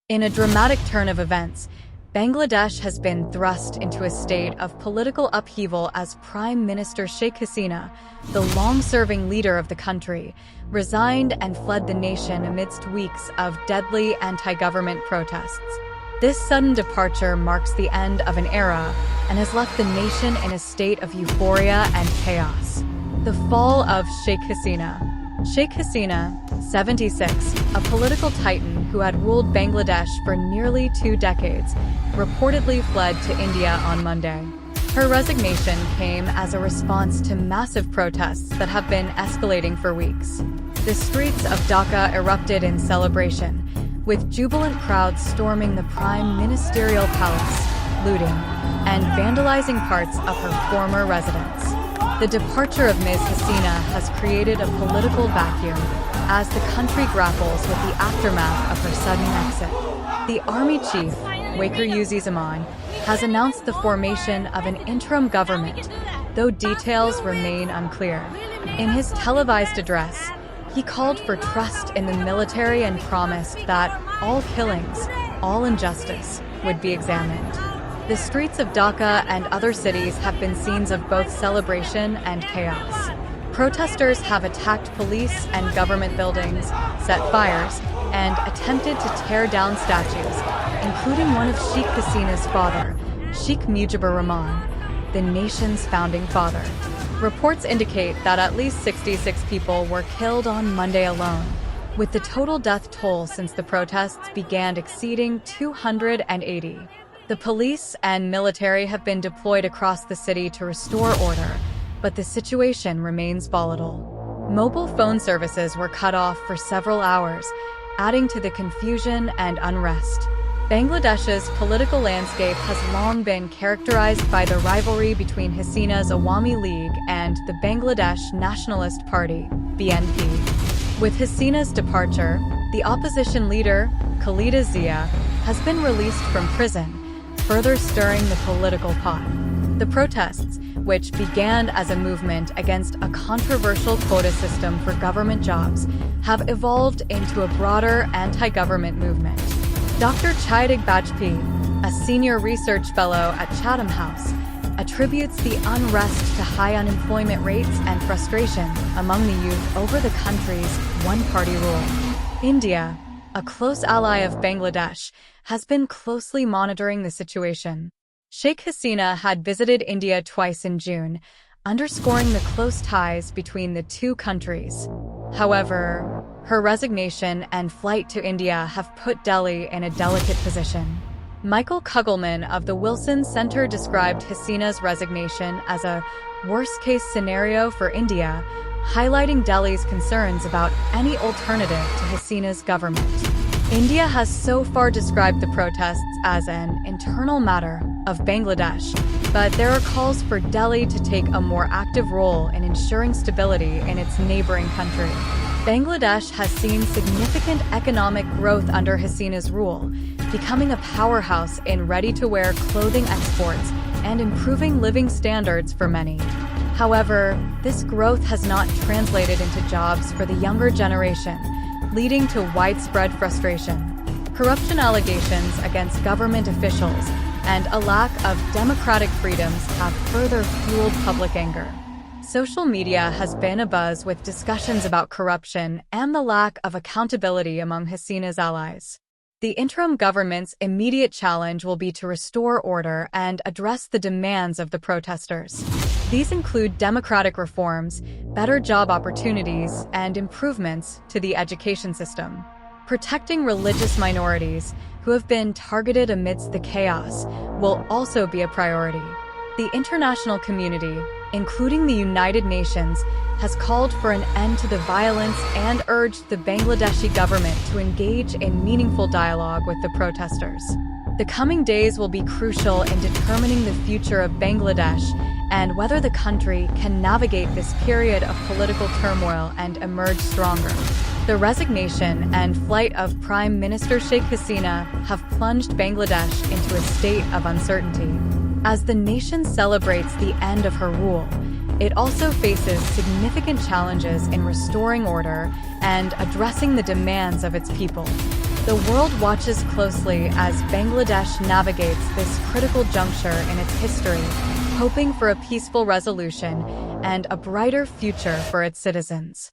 In a dramatic turn of events, Bangladesh has been thrust into a state of political upheaval as Prime Minister Sheikh Hasina, the long-serving leader of the country, resigned and fled the nation amidst weeks of deadly anti-government protests. This sudden departure marks the end of an era and has left the nation in a state of euphoria and chaos. The fall of Sheikh Hasina. Sheikh Hasina, 76, a political titan who had ruled Bangladesh for nearly 2 decades, reportedly fled to India on Monday. Her resignation came as a response to massive protests that have been escalating for weeks. The streets of Dhaka erupted in celebration, with jubilant crowds storming the Prime Ministerial Palace, looting, and vandalizing parts of her former residence. The departure of Ms. Hasina has created a political vacuum as the country grapples with the aftermath of her sudden exit. The army chief, Zaman, has announced the formation of an interim government, though details remain unclear. In his televised address, he called for trust in the military and promised that all killings, all injustice, would be examined. The streets of Dhaka and other cities have been scenes of both celebration and chaos. Protesters have attacked police and government buildings, set fires, and attempted to tear down statues, including one of Sheikh Hasina's father, Sheikh Mujibur Rahman, the nation's founding father. Reports indicate that at least 66 people were killed on Monday alone, with the total death toll since the protests began exceeding 280. The police and military have been deployed across the city to restore order, but the situation remains volatile. Mobile phone services were cut off for several hours, adding to the confusion and unrest. Bangladesh's political landscape has long been characterized by the rivalry between Hasina's Awami League and the Bangladesh Nationalist Party, BNP. With Hasina's departure, the opposition leader, Khalida Zia, has been released from prison, further stirring the political pot. The protests, which began as a movement against a controversial quota system for government jobs, have evolved into a broader anti-government movement. Dr. Chaitig Bajpayee, a senior research fellow at Chatham House, attributes the unrest to high unemployment rates and frustration among the youth over the country's one-party rule. India, a close ally of Bangladesh, has been closely monitoring the situation. Sheikh Hasina had visited India twice in June, underscoring the close ties between the two countries. However, her resignation and flight to India have put Delhi in a delicate position. Michael Kugelman of the Wilson Center described Hasina's resignation as a worst-case scenario for India, highlighting Delhi's concerns about any alternative to Hasina's government. India has so far described the protests as an internal matter of Bangladesh, but there are calls for Delhi to take a more active role in ensuring stability in its neighboring country. Bangladesh has seen significant economic growth under Hasina's rule, becoming a powerhouse in ready-to-wear clothing exports and improving living standards for many. However, this growth has not translated into jobs for the younger generation, leading to widespread frustration. Corruption allegations against government officials and a lack of democratic freedoms have further fueled public anger. Social media has been abuzz with discussions about corruption and the lack of accountability among Hasina's allies. The interim government's immediate challenge will be to restore order and address the demands of the protesters. These include democratic reforms, better job opportunities, and improvements to the education system. Protecting religious minorities, who have been targeted amidst the chaos, will also be a priority. The international community, including the United Nations, has called for an end to the violence and urged the Bangladeshi government to engage in meaningful dialogue with the protesters. The coming days will be crucial in determining the future of Bangladesh and whether the country can navigate this period of political turmoil and emerge stronger. The resignation and flight of Prime Minister Sheikh Hasina have plunged Bangladesh into a state of uncertainty. As the nation celebrates the end of her rule, it also faces significant challenges in restoring order and addressing the demands of its people. The world watches closely as Bangladesh navigates this critical juncture in its history, hoping for a peaceful resolution and a brighter future for its citizens.